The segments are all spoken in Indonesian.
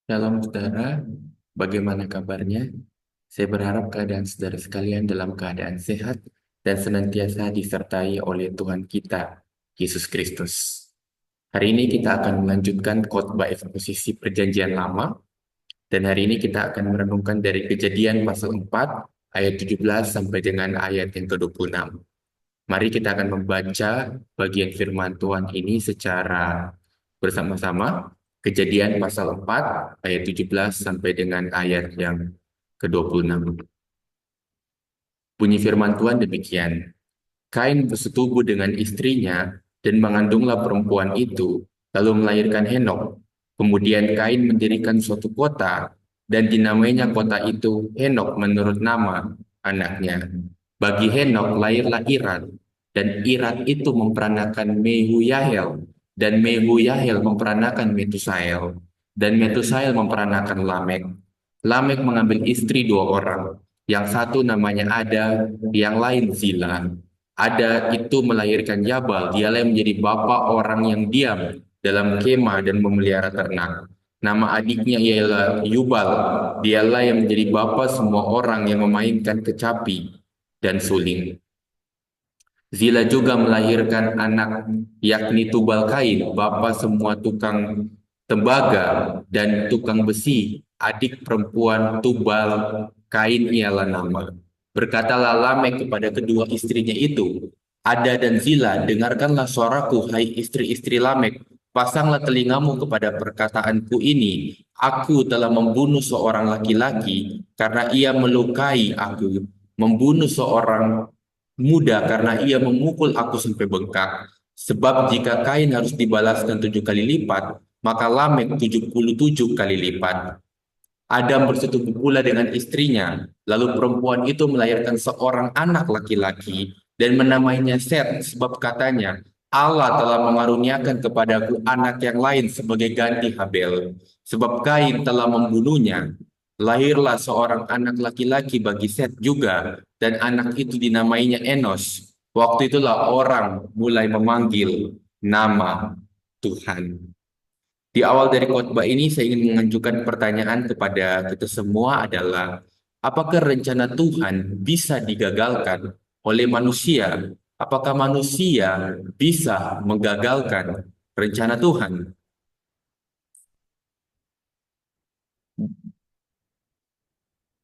Shalom saudara, bagaimana kabarnya? Saya berharap keadaan saudara sekalian dalam keadaan sehat dan senantiasa disertai oleh Tuhan kita, Yesus Kristus. Hari ini kita akan melanjutkan khotbah eksposisi Perjanjian Lama, dan hari ini kita akan merenungkan dari Kejadian pasal 4 ayat 17 sampai dengan ayat yang ke-26. Mari kita akan membaca bagian firman Tuhan ini secara bersama-sama. Kejadian pasal 4 ayat 17 sampai dengan ayat yang ke-26. Bunyi firman Tuhan demikian. Kain bersetubuh dengan istrinya dan mengandunglah perempuan itu, lalu melahirkan Henok. Kemudian Kain mendirikan suatu kota dan dinamainya kota itu Henok menurut nama anaknya. Bagi Henok lahirlah Irad, dan Irad itu memperanakan Mehuyahel, dan Mehuyahel memperanakan Metusael, dan Metusael memperanakan Lamek. Lamek mengambil istri dua orang, yang satu namanya Ada, yang lain Zila. Ada itu melahirkan Yabal, dialah yang menjadi bapa orang yang diam dalam kemah dan memelihara ternak. Nama adiknya ialah Yubal, dialah yang menjadi bapa semua orang yang memainkan kecapi dan suling. Zila juga melahirkan anak yakni Tubal Kain, bapa semua tukang tembaga dan tukang besi. Adik perempuan Tubal Kain ialah nama. Berkatalah Lamek kepada kedua istrinya itu, Ada dan Zila, dengarkanlah suaraku, hai istri-istri Lamek. Pasanglah telingamu kepada perkataanku ini. Aku telah membunuh seorang laki-laki karena ia melukai aku, membunuh seorang muda karena ia memukul aku sampai bengkak. Sebab jika Kain harus dibalaskan 7 kali lipat, maka Lamek 77 kali lipat. Adam bersetubuh pula dengan istrinya, lalu perempuan itu melahirkan seorang anak laki-laki dan menamainya Set, sebab katanya, Allah telah mengaruniakan kepadaku anak yang lain sebagai ganti Habel. Sebab Kain telah membunuhnya, lahirlah seorang anak laki-laki bagi Set juga, dan anak itu dinamainya Enos. Waktu itulah orang mulai memanggil nama Tuhan. Di awal dari khotbah ini saya ingin mengajukan pertanyaan kepada kita semua adalah apakah rencana Tuhan bisa digagalkan oleh manusia? Apakah manusia bisa menggagalkan rencana Tuhan?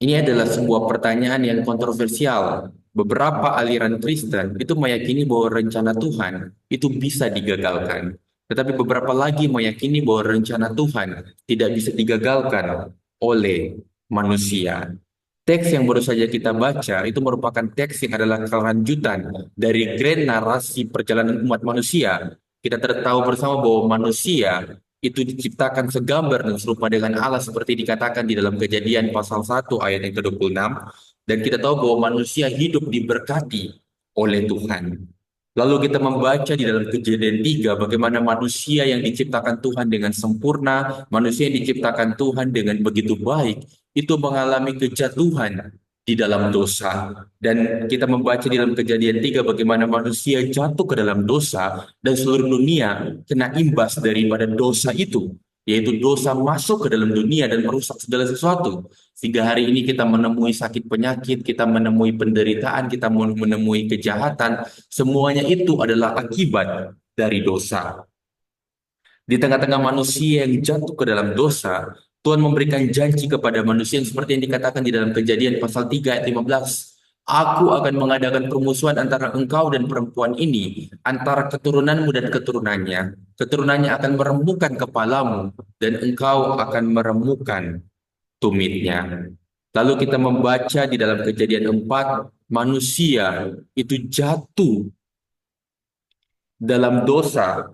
Ini adalah sebuah pertanyaan yang kontroversial. Beberapa aliran Kristen itu meyakini bahwa rencana Tuhan itu bisa digagalkan. Tetapi beberapa lagi meyakini bahwa rencana Tuhan tidak bisa digagalkan oleh manusia. Teks yang baru saja kita baca itu merupakan teks yang adalah kelanjutan dari grand narasi perjalanan umat manusia. Kita tahu bersama bahwa manusia itu diciptakan segambar dan serupa dengan Allah seperti dikatakan di dalam Kejadian pasal 1 ayat yang ke-26. Dan kita tahu bahwa manusia hidup diberkati oleh Tuhan. Lalu kita membaca di dalam Kejadian 3 bagaimana manusia yang diciptakan Tuhan dengan sempurna, manusia yang diciptakan Tuhan dengan begitu baik, itu mengalami kejatuhan di dalam dosa. Dan kita membaca di dalam Kejadian 3 bagaimana manusia jatuh ke dalam dosa dan seluruh dunia kena imbas daripada dosa itu, yaitu dosa masuk ke dalam dunia dan merusak segala sesuatu. Sehingga hari ini kita menemui sakit penyakit, kita menemui penderitaan, kita menemui kejahatan, semuanya itu adalah akibat dari dosa. Di tengah-tengah manusia yang jatuh ke dalam dosa, Tuhan memberikan janji kepada manusia yang seperti yang dikatakan di dalam Kejadian pasal 3 ayat 15. Aku akan mengadakan permusuhan antara engkau dan perempuan ini, antara keturunanmu dan keturunannya. Keturunannya akan meremukkan kepalamu, dan engkau akan meremukkan tumitnya. Lalu kita membaca di dalam Kejadian 4, manusia itu jatuh dalam dosa.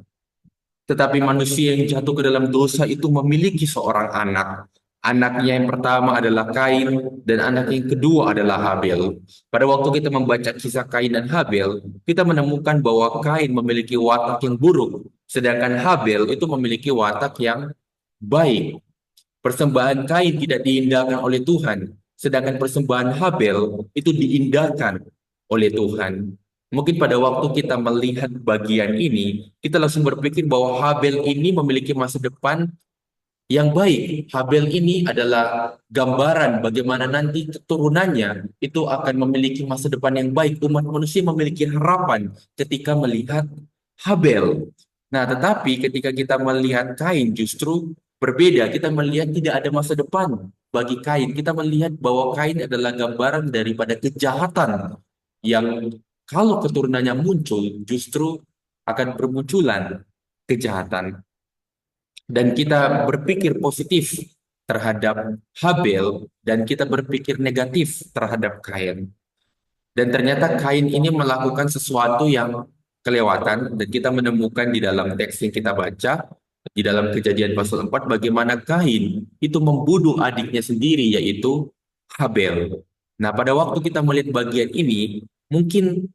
Tetapi manusia yang jatuh ke dalam dosa itu memiliki seorang anak. Anaknya yang pertama adalah Kain dan anak yang kedua adalah Habel. Pada waktu kita membaca kisah Kain dan Habel, kita menemukan bahwa Kain memiliki watak yang buruk, sedangkan Habel itu memiliki watak yang baik. Persembahan Kain tidak diindahkan oleh Tuhan, sedangkan persembahan Habel itu diindahkan oleh Tuhan. Mungkin pada waktu kita melihat bagian ini, kita langsung berpikir bahwa Habel ini memiliki masa depan yang baik. Habel ini adalah gambaran bagaimana nanti keturunannya itu akan memiliki masa depan yang baik. Umat manusia memiliki harapan ketika melihat Habel. Nah, tetapi ketika kita melihat Kain justru berbeda. Kita melihat tidak ada masa depan bagi Kain. Kita melihat bahwa Kain adalah gambaran daripada kejahatan yang kalau keturunannya muncul justru akan bermunculan kejahatan. Dan kita berpikir positif terhadap Habel dan kita berpikir negatif terhadap Kain. Dan ternyata Kain ini melakukan sesuatu yang kelewatan dan kita menemukan di dalam teks yang kita baca di dalam Kejadian pasal 4 bagaimana Kain itu membunuh adiknya sendiri yaitu Habel. Nah, pada waktu kita melihat bagian ini, mungkin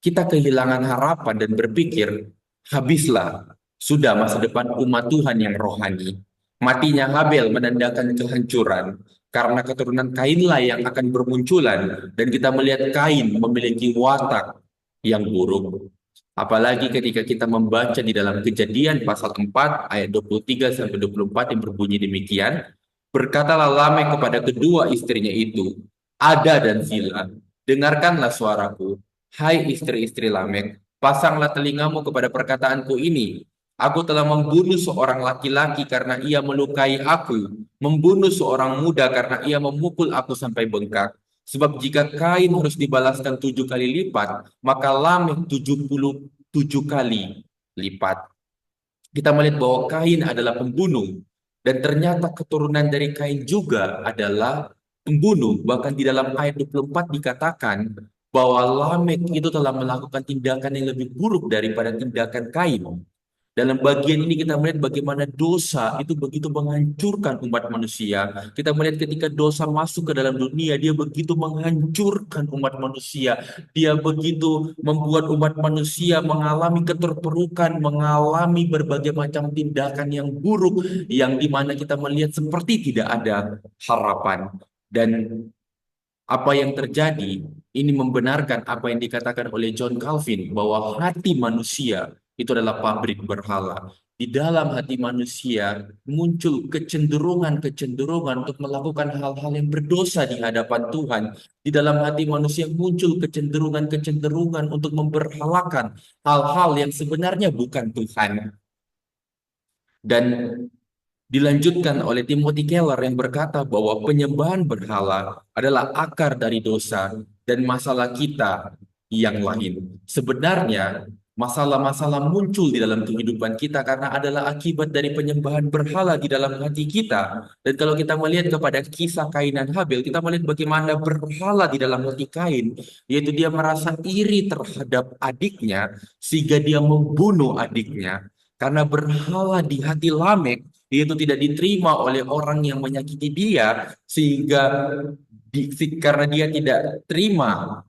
kita kehilangan harapan dan berpikir, habislah, sudah masa depan umat Tuhan yang rohani. Matinya Habel menandakan kehancuran, karena keturunan Kainlah yang akan bermunculan, dan kita melihat Kain memiliki watak yang buruk. Apalagi ketika kita membaca di dalam Kejadian pasal 4 ayat 23 sampai 24 yang berbunyi demikian, berkatalah Lamek kepada kedua istrinya itu, Ada dan Zila, dengarkanlah suaraku, hai istri-istri Lamek, pasanglah telingamu kepada perkataanku ini. Aku telah membunuh seorang laki-laki karena ia melukai aku, membunuh seorang muda karena ia memukul aku sampai bengkak. Sebab jika Kain harus dibalaskan 7 kali lipat, maka Lamek 77 kali lipat. Kita melihat bahwa Kain adalah pembunuh. Dan ternyata keturunan dari Kain juga adalah pembunuh. Bahkan di dalam ayat 24 dikatakan bahwa Lamek itu telah melakukan tindakan yang lebih buruk daripada tindakan Kain. Dalam bagian ini kita melihat bagaimana dosa itu begitu menghancurkan umat manusia. Kita melihat ketika dosa masuk ke dalam dunia, dia begitu menghancurkan umat manusia. Dia begitu membuat umat manusia mengalami keterpurukan, mengalami berbagai macam tindakan yang buruk, yang dimana kita melihat seperti tidak ada harapan. Dan apa yang terjadi ini membenarkan apa yang dikatakan oleh John Calvin bahwa hati manusia itu adalah pabrik berhala. Di dalam hati manusia muncul kecenderungan-kecenderungan untuk melakukan hal-hal yang berdosa di hadapan Tuhan. Di dalam hati manusia muncul kecenderungan-kecenderungan untuk memberhalakan hal-hal yang sebenarnya bukan Tuhan. Dan dilanjutkan oleh Timothy Keller yang berkata bahwa penyembahan berhala adalah akar dari dosa dan masalah kita yang lain. Sebenarnya masalah-masalah muncul di dalam kehidupan kita karena adalah akibat dari penyembahan berhala di dalam hati kita. Dan kalau kita melihat kepada kisah Kain dan Habel, kita melihat bagaimana berhala di dalam hati Kain, yaitu dia merasa iri terhadap adiknya sehingga dia membunuh adiknya. Karena berhala di hati Lamek dia itu tidak diterima oleh orang yang menyakiti dia sehingga karena dia tidak terima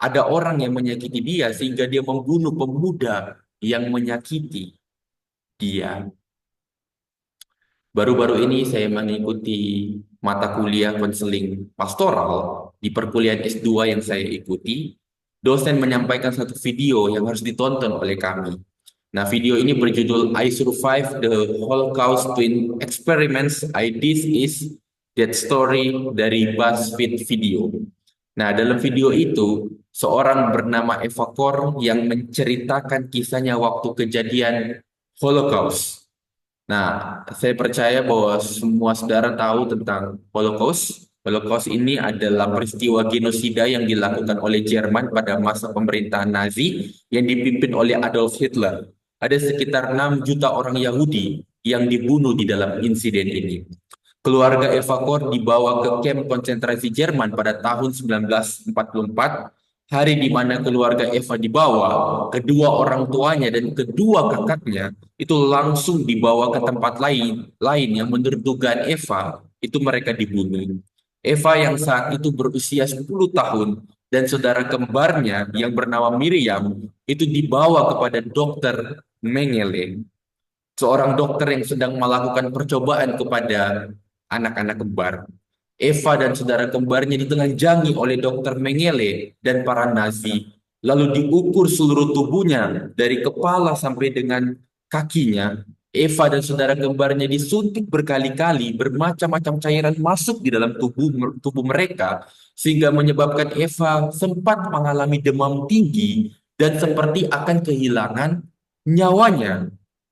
ada orang yang menyakiti dia sehingga dia membunuh pemuda yang menyakiti dia. Baru-baru ini saya mengikuti mata kuliah konseling pastoral di perkuliahan S2 yang saya ikuti. Dosen menyampaikan satu video yang harus ditonton oleh kami. Nah, video ini berjudul I Survived the Holocaust Twin Experiments. This is That Story dari BuzzFeed Video. Nah, dalam video itu, seorang bernama Eva Kor yang menceritakan kisahnya waktu kejadian Holocaust. Nah, saya percaya bahwa semua saudara tahu tentang Holocaust. Holocaust ini adalah peristiwa genosida yang dilakukan oleh Jerman pada masa pemerintahan Nazi yang dipimpin oleh Adolf Hitler. Ada sekitar 6 juta orang Yahudi yang dibunuh di dalam insiden ini. Keluarga Eva Kor dibawa ke kamp konsentrasi Jerman pada tahun 1944, hari di mana keluarga Eva dibawa, kedua orang tuanya dan kedua kakaknya itu langsung dibawa ke tempat lain yang menurut dugaan Eva itu mereka dibunuh. Eva yang saat itu berusia 10 tahun dan saudara kembarnya yang bernama Miriam itu dibawa kepada dokter Mengele, seorang dokter yang sedang melakukan percobaan kepada anak-anak kembar. Eva dan saudara kembarnya ditelanjangi oleh dokter Mengele dan para Nazi, lalu diukur seluruh tubuhnya dari kepala sampai dengan kakinya, Eva dan saudara kembarnya disuntik berkali-kali, bermacam-macam cairan masuk di dalam tubuh mereka, sehingga menyebabkan Eva sempat mengalami demam tinggi dan seperti akan kehilangan nyawanya.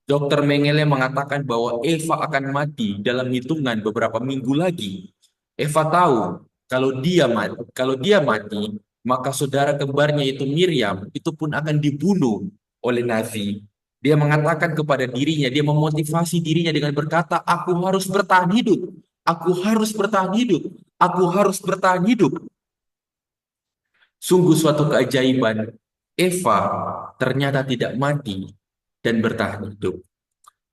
Dokter Mengele mengatakan bahwa Eva akan mati dalam hitungan beberapa minggu lagi. Eva tahu kalau dia mati, maka saudara kembarnya itu Miriam itu pun akan dibunuh oleh Nazi. Dia mengatakan kepada dirinya, dia memotivasi dirinya dengan berkata, aku harus bertahan hidup, aku harus bertahan hidup, aku harus bertahan hidup. Sungguh suatu keajaiban, Eva ternyata tidak mati dan bertahan hidup.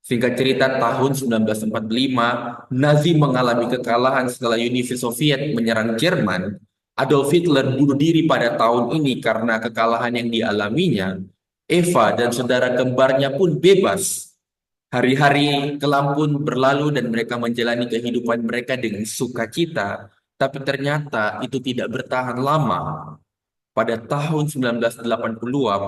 Singkat cerita, tahun 1945, Nazi mengalami kekalahan setelah Uni Soviet menyerang Jerman. Adolf Hitler bunuh diri pada tahun ini karena kekalahan yang dialaminya. Eva dan saudara kembarnya pun bebas. Hari-hari kelam pun berlalu dan mereka menjalani kehidupan mereka dengan sukacita. Tapi ternyata itu tidak bertahan lama. Pada tahun 1980-an,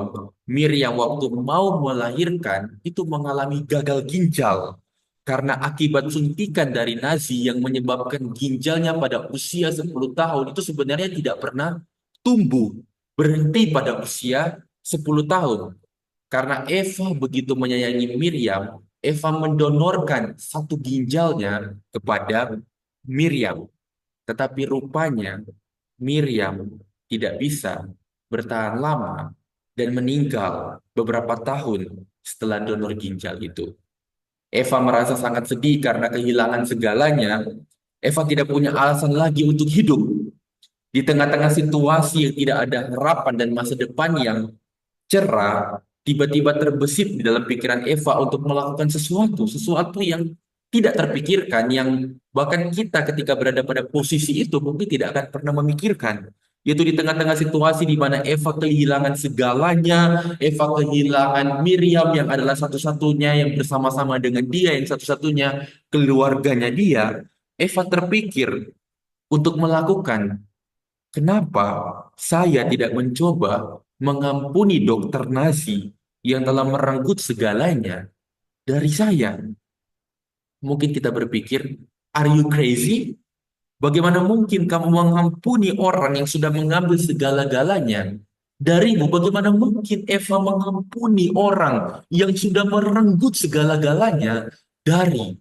Miriam waktu mau melahirkan itu mengalami gagal ginjal karena akibat suntikan dari Nazi yang menyebabkan ginjalnya pada usia 10 tahun itu sebenarnya tidak pernah tumbuh, berhenti pada usia 10 tahun. Karena Eva begitu menyayangi Miriam, Eva mendonorkan satu ginjalnya kepada Miriam. Tetapi rupanya Miriam tidak bisa bertahan lama dan meninggal beberapa tahun setelah donor ginjal itu. Eva merasa sangat sedih karena kehilangan segalanya. Eva tidak punya alasan lagi untuk hidup. Di tengah-tengah situasi yang tidak ada harapan dan masa depan yang cerah, tiba-tiba terbesit di dalam pikiran Eva untuk melakukan sesuatu yang tidak terpikirkan, yang bahkan kita ketika berada pada posisi itu mungkin tidak akan pernah memikirkan. Yaitu di tengah-tengah situasi di mana Eva kehilangan segalanya, Eva kehilangan Miriam yang adalah satu-satunya yang bersama-sama dengan dia, yang satu-satunya keluarganya dia. Eva terpikir untuk melakukan, kenapa saya tidak mencoba mengampuni dokter Nazi yang telah merenggut segalanya dari saya? Mungkin kita berpikir, are you crazy? Bagaimana mungkin kamu mengampuni orang yang sudah mengambil segala-galanya darimu? Bagaimana mungkin Eva mengampuni orang yang sudah merenggut segala-galanya dari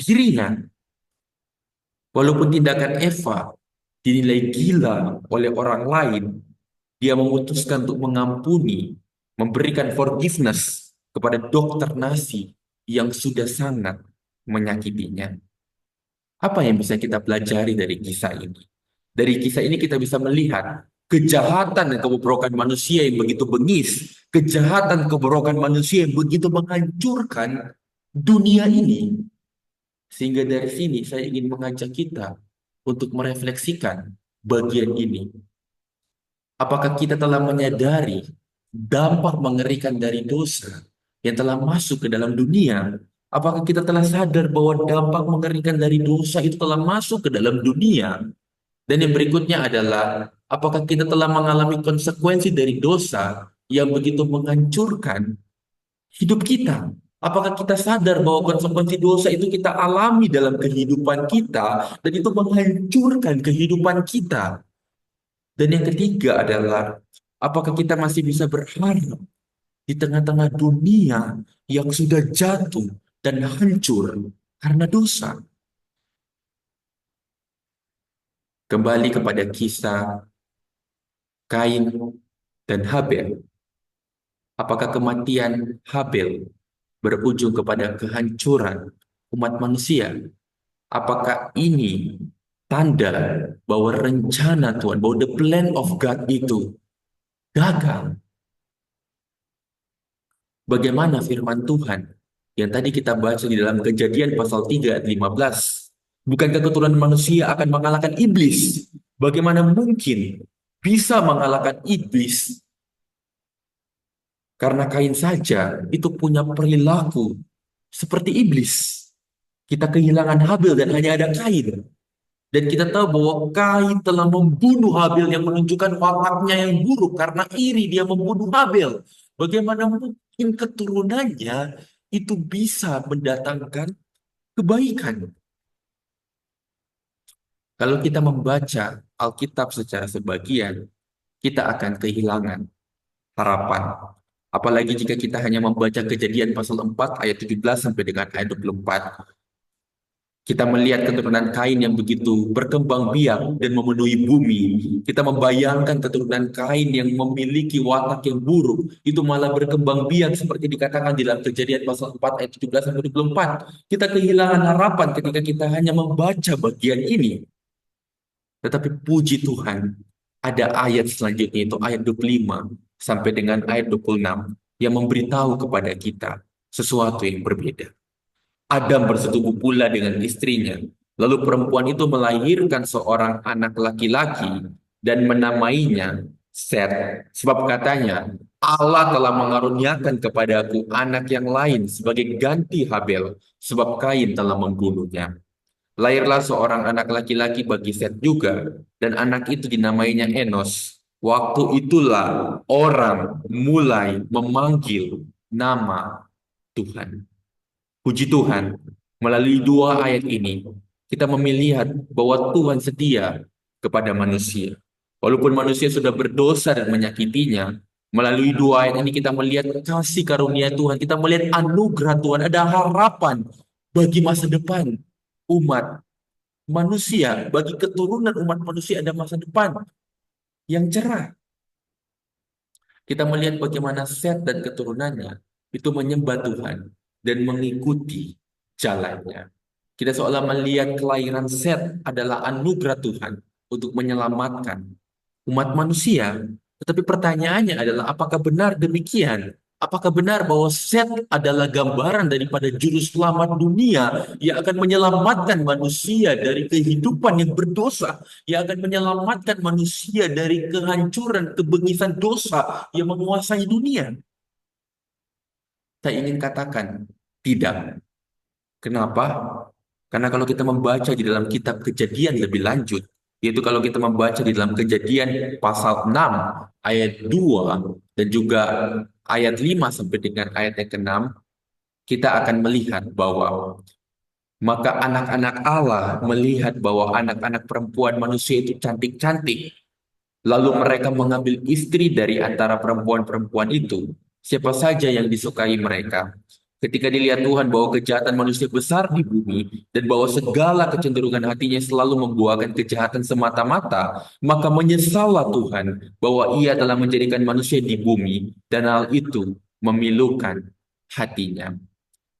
dirinya? Walaupun tindakan Eva dinilai gila oleh orang lain, dia memutuskan untuk mengampuni, memberikan forgiveness kepada dokter Nazi yang sudah sangat menyakitinya. Apa yang bisa kita pelajari dari kisah ini? Dari kisah ini kita bisa melihat kejahatan dan kebobrokan manusia yang begitu bengis, kejahatan kebobrokan manusia yang begitu menghancurkan dunia ini. Sehingga dari sini saya ingin mengajak kita untuk merefleksikan bagian ini. Apakah kita telah menyadari dampak mengerikan dari dosa yang telah masuk ke dalam dunia? Apakah kita telah sadar bahwa dampak mengerikan dari dosa itu telah masuk ke dalam dunia? Dan yang berikutnya adalah, apakah kita telah mengalami konsekuensi dari dosa yang begitu menghancurkan hidup kita? Apakah kita sadar bahwa konsekuensi dosa itu kita alami dalam kehidupan kita dan itu menghancurkan kehidupan kita? Dan yang ketiga adalah, apakah kita masih bisa berharap di tengah-tengah dunia yang sudah jatuh dan hancur karena dosa? Kembali kepada kisah Kain dan Habel. Apakah kematian Habel berujung kepada kehancuran umat manusia? Apakah ini tanda bahwa rencana Tuhan, bahwa the plan of God itu gagal? Bagaimana firman Tuhan yang tadi kita baca di dalam Kejadian pasal 3 ayat 15? Bukankah keturunan manusia akan mengalahkan iblis? Bagaimana mungkin bisa mengalahkan iblis? Karena Kain saja itu punya perilaku seperti iblis. Kita kehilangan Habel dan hanya ada Kain. Dan kita tahu bahwa Kain telah membunuh Habel yang menunjukkan wataknya yang buruk karena iri dia membunuh Habel. Bagaimana mungkin keturunannya itu bisa mendatangkan kebaikan. Kalau kita membaca Alkitab secara sebagian, kita akan kehilangan harapan. Apalagi jika kita hanya membaca Kejadian pasal 4 ayat 17 sampai dengan ayat 24. Kita melihat keturunan Kain yang begitu berkembang biak dan memenuhi bumi. Kita membayangkan keturunan Kain yang memiliki watak yang buruk. Itu malah berkembang biak seperti dikatakan di dalam Kejadian pasal 4 ayat 17 sampai 24. Kita kehilangan harapan ketika kita hanya membaca bagian ini. Tetapi puji Tuhan, ada ayat selanjutnya itu ayat 25 sampai dengan ayat 26 yang memberitahu kepada kita sesuatu yang berbeda. Adam bersetubuh pula dengan istrinya. Lalu perempuan itu melahirkan seorang anak laki-laki dan menamainya Set. Sebab katanya, Allah telah mengaruniakan kepadaku anak yang lain sebagai ganti Habel, sebab Kain telah membunuhnya. Lahirlah seorang anak laki-laki bagi Set juga, dan anak itu dinamainya Enos. Waktu itulah orang mulai memanggil nama Tuhan. Puji Tuhan, melalui dua ayat ini, kita melihat bahwa Tuhan setia kepada manusia. Walaupun manusia sudah berdosa dan menyakitinya, melalui dua ayat ini kita melihat kasih karunia Tuhan, kita melihat anugerah Tuhan, ada harapan bagi masa depan umat manusia, bagi keturunan umat manusia ada masa depan yang cerah. Kita melihat bagaimana Set dan keturunannya itu menyembah Tuhan dan mengikuti jalannya. Kita seolah melihat kelahiran Set adalah anugerah Tuhan untuk menyelamatkan umat manusia. Tetapi pertanyaannya adalah apakah benar demikian? Apakah benar bahwa Set adalah gambaran daripada juru selamat dunia yang akan menyelamatkan manusia dari kehidupan yang berdosa, yang akan menyelamatkan manusia dari kehancuran, kebengisan dosa yang menguasai dunia? Saya ingin katakan, tidak. Kenapa? Karena kalau kita membaca di dalam kitab Kejadian lebih lanjut, yaitu kalau kita membaca di dalam Kejadian pasal 6 ayat 2 dan juga ayat 5 sampai dengan ayat yang ke-6, kita akan melihat bahwa maka anak-anak Allah melihat bahwa anak-anak perempuan manusia itu cantik-cantik. Lalu mereka mengambil istri dari antara perempuan-perempuan itu. Siapa saja yang disukai mereka. Ketika dilihat Tuhan bahwa kejahatan manusia besar di bumi dan bahwa segala kecenderungan hatinya selalu membuahkan kejahatan semata-mata, maka menyesallah Tuhan bahwa ia telah menjadikan manusia di bumi dan hal itu memilukan hatinya.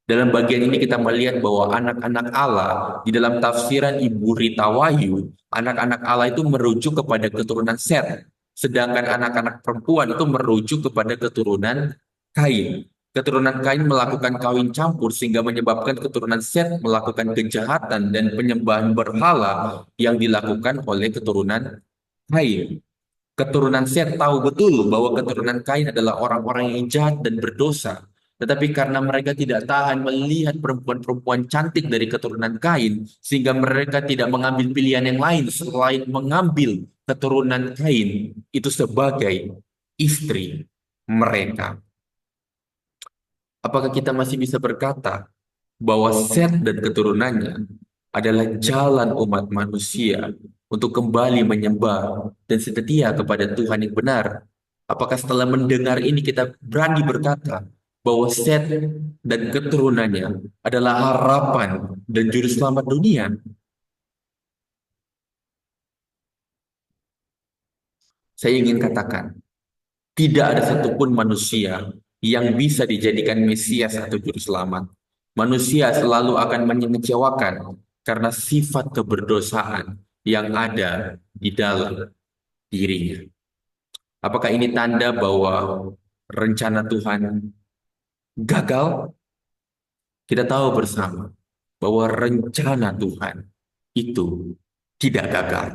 Dalam bagian ini kita melihat bahwa anak-anak Allah di dalam tafsiran Ibu Rita Wahyu, anak-anak Allah itu merujuk kepada keturunan Set, sedangkan anak-anak perempuan itu merujuk kepada keturunan Kain. Keturunan Kain melakukan kawin campur sehingga menyebabkan keturunan Set melakukan kejahatan dan penyembahan berhala yang dilakukan oleh keturunan Kain. Keturunan Set tahu betul bahwa keturunan Kain adalah orang-orang yang jahat dan berdosa. Tetapi karena mereka tidak tahan melihat perempuan-perempuan cantik dari keturunan Kain, sehingga mereka tidak mengambil pilihan yang lain selain mengambil keturunan Kain itu sebagai istri mereka. Apakah kita masih bisa berkata bahwa Set dan keturunannya adalah jalan umat manusia untuk kembali menyembah dan setia kepada Tuhan yang benar? Apakah setelah mendengar ini kita berani berkata bahwa Set dan keturunannya adalah harapan dan juru selamat dunia? Saya ingin katakan, tidak ada satupun manusia yang bisa dijadikan Mesias atau juru selamat. Manusia selalu akan mengecewakan karena sifat keberdosaan yang ada di dalam dirinya. Apakah ini tanda bahwa rencana Tuhan gagal? Kita tahu bersama bahwa rencana Tuhan itu tidak gagal.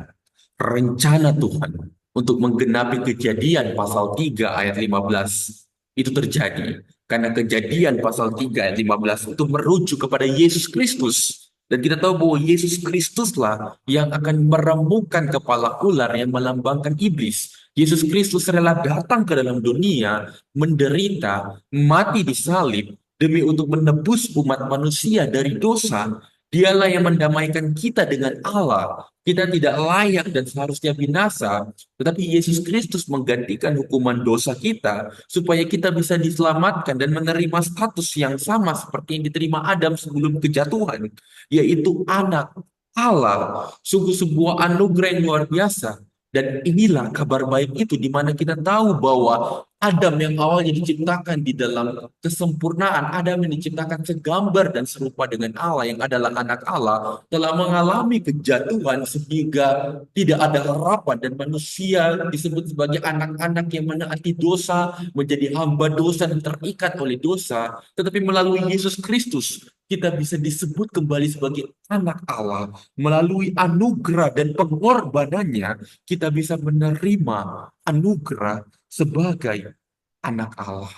Rencana Tuhan untuk menggenapi Kejadian pasal 3 ayat 15 itu terjadi. Karena Kejadian pasal 3 ayat 15 itu merujuk kepada Yesus Kristus. Dan kita tahu bahwa Yesus Kristuslah yang akan meremukkan kepala ular yang melambangkan iblis. Yesus Kristus rela datang ke dalam dunia, menderita, mati di salib, demi untuk menebus umat manusia dari dosa. Dialah yang mendamaikan kita dengan Allah. Kita tidak layak dan seharusnya binasa, tetapi Yesus Kristus menggantikan hukuman dosa kita supaya kita bisa diselamatkan dan menerima status yang sama seperti yang diterima Adam sebelum kejatuhan, yaitu anak Allah. Sungguh sebuah anugerah yang luar biasa. Dan inilah kabar baik itu di mana kita tahu bahwa Adam yang awalnya diciptakan di dalam kesempurnaan, Adam yang diciptakan segambar dan serupa dengan Allah yang adalah anak Allah, telah mengalami kejatuhan sehingga tidak ada harapan dan manusia disebut sebagai anak-anak yang menaati dosa, menjadi hamba dosa dan terikat oleh dosa. Tetapi melalui Yesus Kristus, kita bisa disebut kembali sebagai anak Allah. Melalui anugerah dan pengorbanannya, kita bisa menerima anugerah sebagai anak Allah.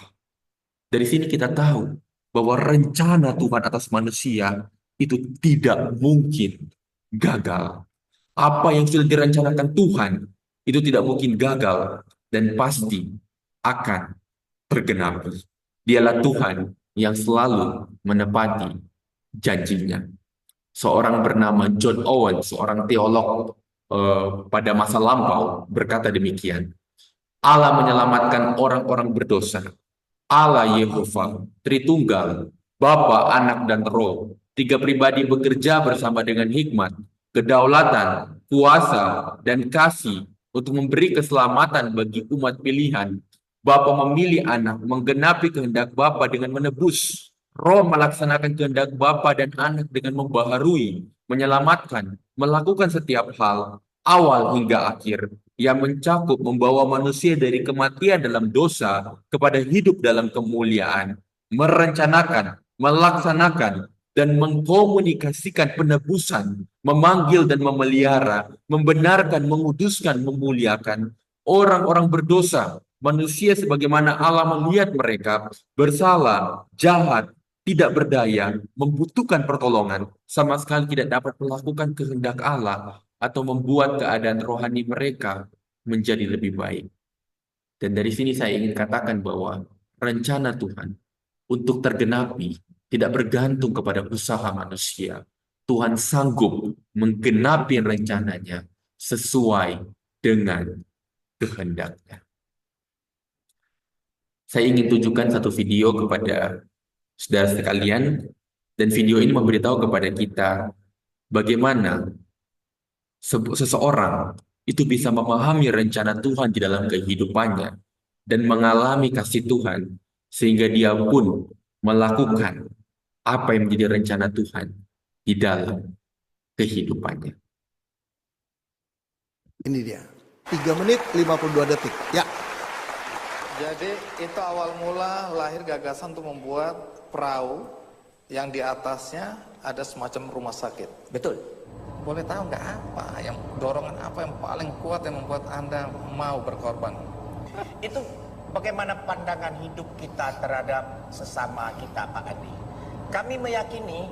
Dari sini kita tahu bahwa rencana Tuhan atas manusia itu tidak mungkin gagal. Apa yang sudah direncanakan Tuhan itu tidak mungkin gagal dan pasti akan tergenapi. Dialah Tuhan yang selalu menepati janjinya. Seorang bernama John Owen, seorang teolog pada masa lampau, berkata demikian. Allah menyelamatkan orang-orang berdosa. Allah Yehova, Tritunggal, Bapa, Anak, dan Roh. Tiga pribadi bekerja bersama dengan hikmat, kedaulatan, kuasa, dan kasih untuk memberi keselamatan bagi umat pilihan. Bapa memilih anak, menggenapi kehendak Bapa dengan menebus. Roh melaksanakan kehendak Bapa dan anak dengan membaharui, menyelamatkan, melakukan setiap hal, awal hingga akhir, yang mencakup membawa manusia dari kematian dalam dosa kepada hidup dalam kemuliaan, merencanakan, melaksanakan, dan mengkomunikasikan penebusan, memanggil dan memelihara, membenarkan, menguduskan, memuliakan orang-orang berdosa, manusia sebagaimana Allah melihat mereka bersalah, jahat, tidak berdaya, membutuhkan pertolongan, sama sekali tidak dapat melakukan kehendak Allah atau membuat keadaan rohani mereka menjadi lebih baik. Dan dari sini saya ingin katakan bahwa rencana Tuhan untuk tergenapi tidak bergantung kepada usaha manusia. Tuhan sanggup menggenapi rencananya sesuai dengan kehendaknya. Saya ingin tunjukkan satu video kepada saudara sekalian, dan video ini memberitahu kepada kita bagaimana seseorang itu bisa memahami rencana Tuhan di dalam kehidupannya dan mengalami kasih Tuhan sehingga dia pun melakukan apa yang menjadi rencana Tuhan di dalam kehidupannya. Ini dia, 3 menit 52 detik. Ya. Jadi itu awal mula lahir gagasan untuk membuat perahu yang di atasnya ada semacam rumah sakit. Betul. Boleh tahu nggak apa yang dorongan apa yang paling kuat yang membuat Anda mau berkorban? Itu bagaimana pandangan hidup kita terhadap sesama kita, Pak Andi. Kami meyakini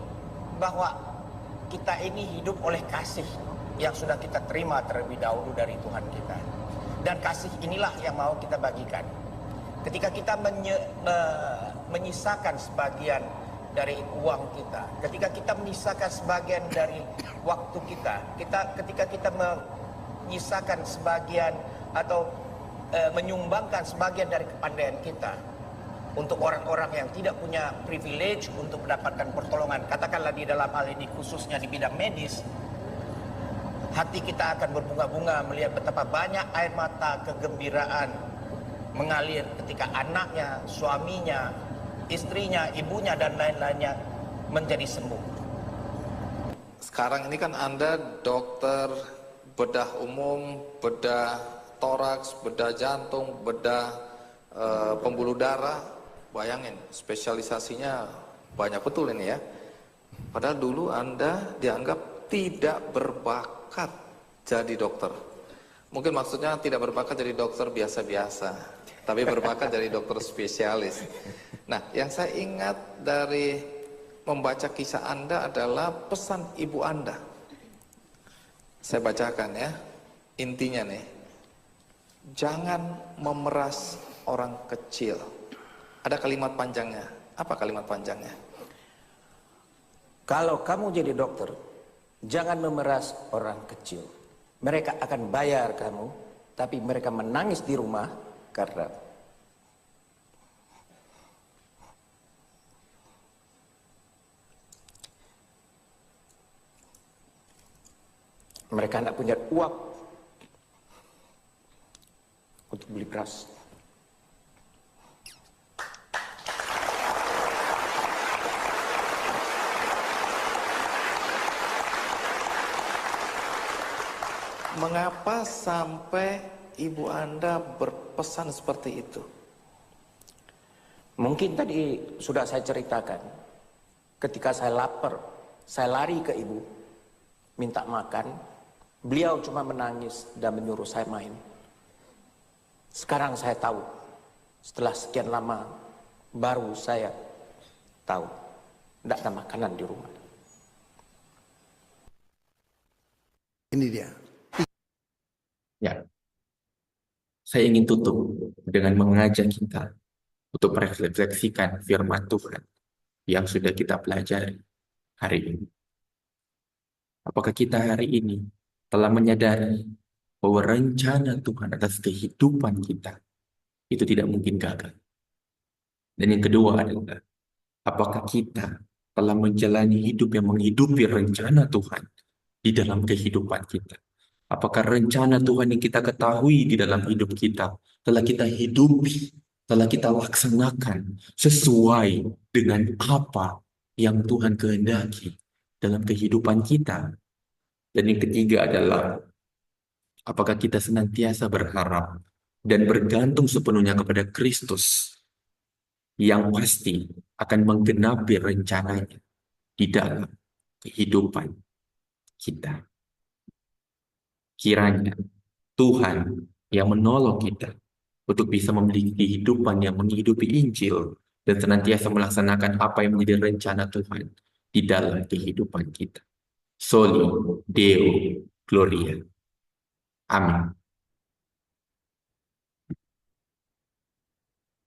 bahwa kita ini hidup oleh kasih yang sudah kita terima terlebih dahulu dari Tuhan kita. Dan kasih inilah yang mau kita bagikan. Ketika kita menyisakan sebagian dari uang kita, ketika kita menyisakan sebagian dari waktu kita, ketika kita menyisakan sebagian atau menyumbangkan sebagian dari kepandaian kita untuk orang-orang yang tidak punya privilege untuk mendapatkan pertolongan, katakanlah di dalam hal ini khususnya di bidang medis, hati kita akan berbunga-bunga melihat betapa banyak air mata kegembiraan mengalir ketika anaknya, suaminya, istrinya, ibunya, dan lain-lainnya menjadi sembuh. Sekarang ini kan Anda dokter bedah umum, bedah toraks, bedah jantung, bedah pembuluh darah. Bayangin, spesialisasinya banyak betul ini ya. Padahal dulu Anda dianggap tidak berbakat jadi dokter. Mungkin maksudnya tidak berbakat jadi dokter biasa-biasa, tapi berbakat jadi dokter spesialis. Nah, yang saya ingat dari membaca kisah Anda adalah pesan ibu Anda. Saya bacakan ya, intinya nih. Jangan memeras orang kecil. Ada kalimat panjangnya. Apa kalimat panjangnya? Kalau kamu jadi dokter, jangan memeras orang kecil. Mereka akan bayar kamu, tapi mereka menangis di rumah karena mereka tidak punya uang untuk beli beras. Mengapa sampai ibu Anda berpesan seperti itu? Mungkin tadi sudah saya ceritakan. Ketika saya lapar, saya lari ke ibu, minta makan. Beliau cuma menangis dan menyuruh saya main. Sekarang saya tahu, setelah sekian lama, baru saya tahu, tidak ada makanan di rumah. Ini dia. Ya, saya ingin tutup dengan mengajak kita untuk merefleksikan firman Tuhan yang sudah kita pelajari hari ini. Apakah kita hari ini telah menyadari bahwa rencana Tuhan atas kehidupan kita itu tidak mungkin gagal? Dan yang kedua adalah, apakah kita telah menjalani hidup yang menghidupi rencana Tuhan di dalam kehidupan kita? Apakah rencana Tuhan yang kita ketahui di dalam hidup kita telah kita hidupi, telah kita laksanakan sesuai dengan apa yang Tuhan kehendaki dalam kehidupan kita? Dan yang ketiga adalah, apakah kita senantiasa berharap dan bergantung sepenuhnya kepada Kristus yang pasti akan menggenapi rencananya di dalam kehidupan kita? Kiranya Tuhan yang menolong kita untuk bisa memiliki kehidupan yang menghidupi Injil dan senantiasa melaksanakan apa yang menjadi rencana Tuhan di dalam kehidupan kita. Soli Deo Gloria. Amin.